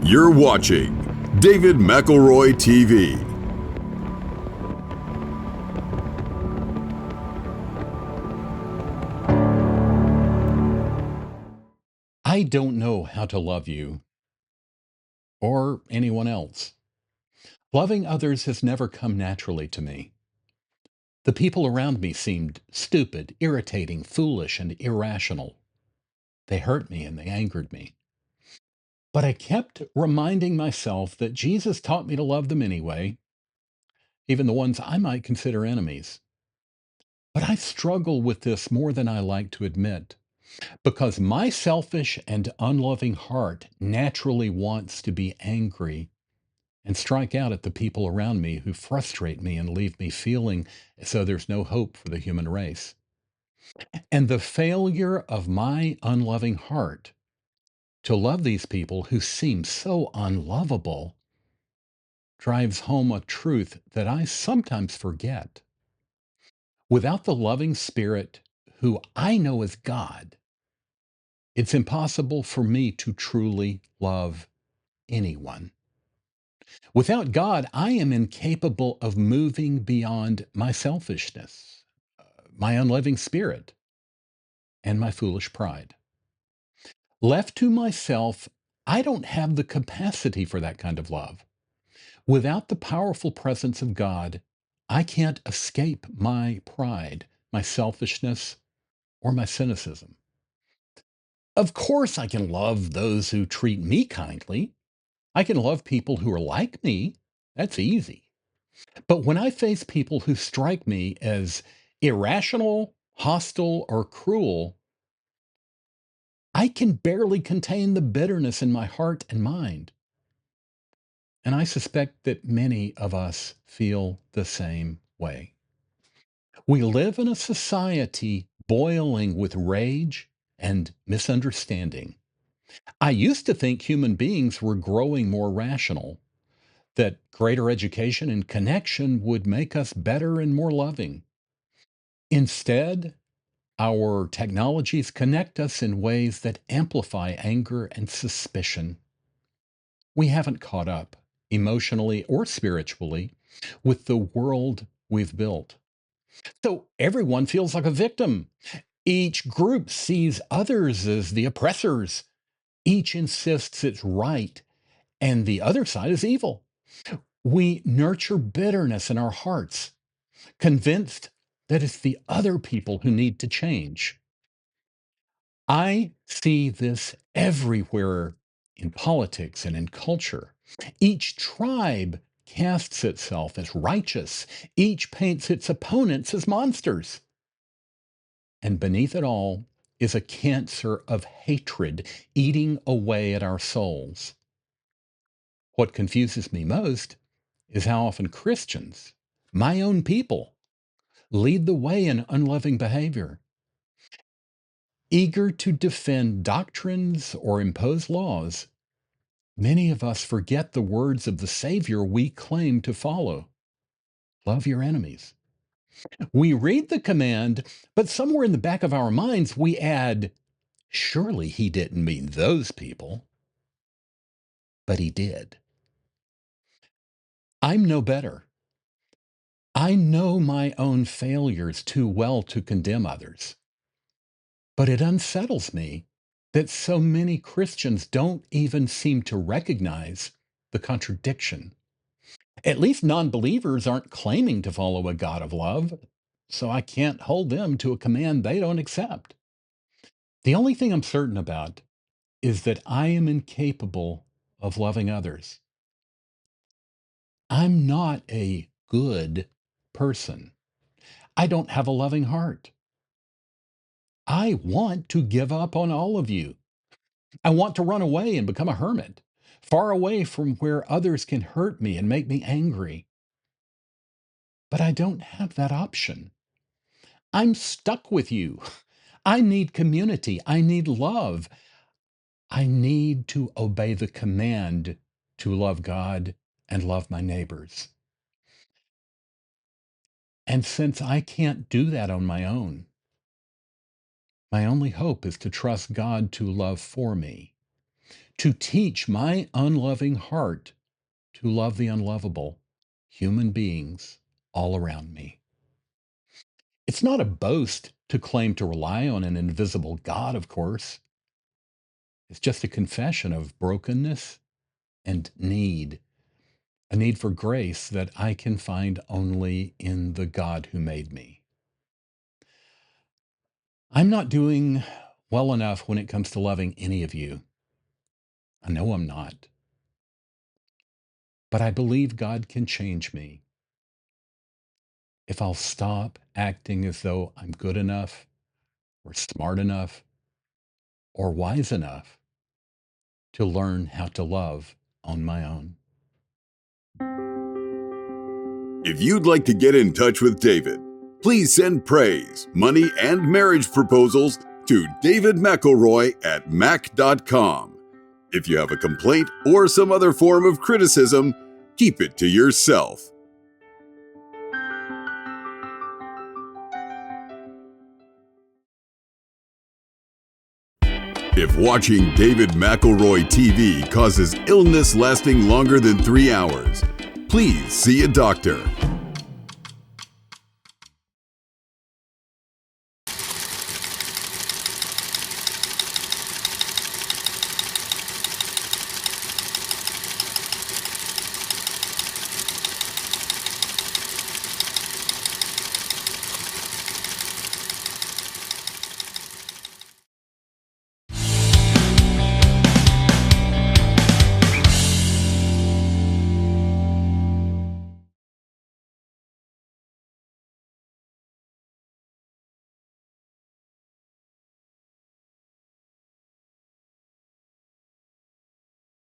You're watching David McElroy TV. I don't know how to love you or anyone else. Loving others has never come naturally to me. The people around me seemed stupid, irritating, foolish, and irrational. They hurt me and they angered me. But I kept reminding myself that Jesus taught me to love them anyway, even the ones I might consider enemies. But I struggle with this more than I like to admit, because my selfish and unloving heart naturally wants to be angry and strike out at the people around me who frustrate me and leave me feeling as though there's no hope for the human race. And the failure of my unloving heart to love these people who seem so unlovable drives home a truth that I sometimes forget. Without the loving spirit who I know is God, it's impossible for me to truly love anyone. Without God, I am incapable of moving beyond my selfishness, my unloving spirit, and my foolish pride. Left to myself, I don't have the capacity for that kind of love. Without the powerful presence of God, I can't escape my pride, my selfishness, or my cynicism. Of course, I can love those who treat me kindly. I can love people who are like me. That's easy. But when I face people who strike me as irrational, hostile, or cruel, I can barely contain the bitterness in my heart and mind. And I suspect that many of us feel the same way. We live in a society boiling with rage and misunderstanding. I used to think human beings were growing more rational, that greater education and connection would make us better and more loving. Instead, our technologies connect us in ways that amplify anger and suspicion. We haven't caught up, emotionally or spiritually, with the world we've built. So everyone feels like a victim. Each group sees others as the oppressors. Each insists it's right, and the other side is evil. We nurture bitterness in our hearts, convinced that it's the other people who need to change. I see this everywhere in politics and in culture. Each tribe casts itself as righteous, each paints its opponents as monsters. And beneath it all is a cancer of hatred eating away at our souls. What confuses me most is how often Christians, my own people, lead the way in unloving behavior. Eager to defend doctrines or impose laws, many of us forget the words of the Savior we claim to follow: love your enemies. We read the command, but somewhere in the back of our minds, we add, surely he didn't mean those people, but he did. I'm no better. I know my own failures too well to condemn others, but it unsettles me that so many Christians don't even seem to recognize the contradiction. At least non believers aren't claiming to follow a God of love, so I can't hold them to a command they don't accept. The only thing I'm certain about is that I am incapable of loving others. I'm not a good person. I don't have a loving heart. I want to give up on all of you. I want to run away and become a hermit, far away from where others can hurt me and make me angry. But I don't have that option. I'm stuck with you. I need community. I need love. I need to obey the command to love God and love my neighbors. And since I can't do that on my own, my only hope is to trust God to love for me, to teach my unloving heart to love the unlovable human beings all around me. It's not a boast to claim to rely on an invisible God, of course. It's just a confession of brokenness and need, a need for grace that I can find only in the God who made me. I'm not doing well enough when it comes to loving any of you. I know I'm not. But I believe God can change me if I'll stop acting as though I'm good enough or smart enough or wise enough to learn how to love on my own. If you'd like to get in touch with David, please send praise, money, and marriage proposals to David McElroy at mac.com. If you have a complaint or some other form of criticism, keep it to yourself. If watching David McElroy TV causes illness lasting longer than 3 hours, please see a doctor.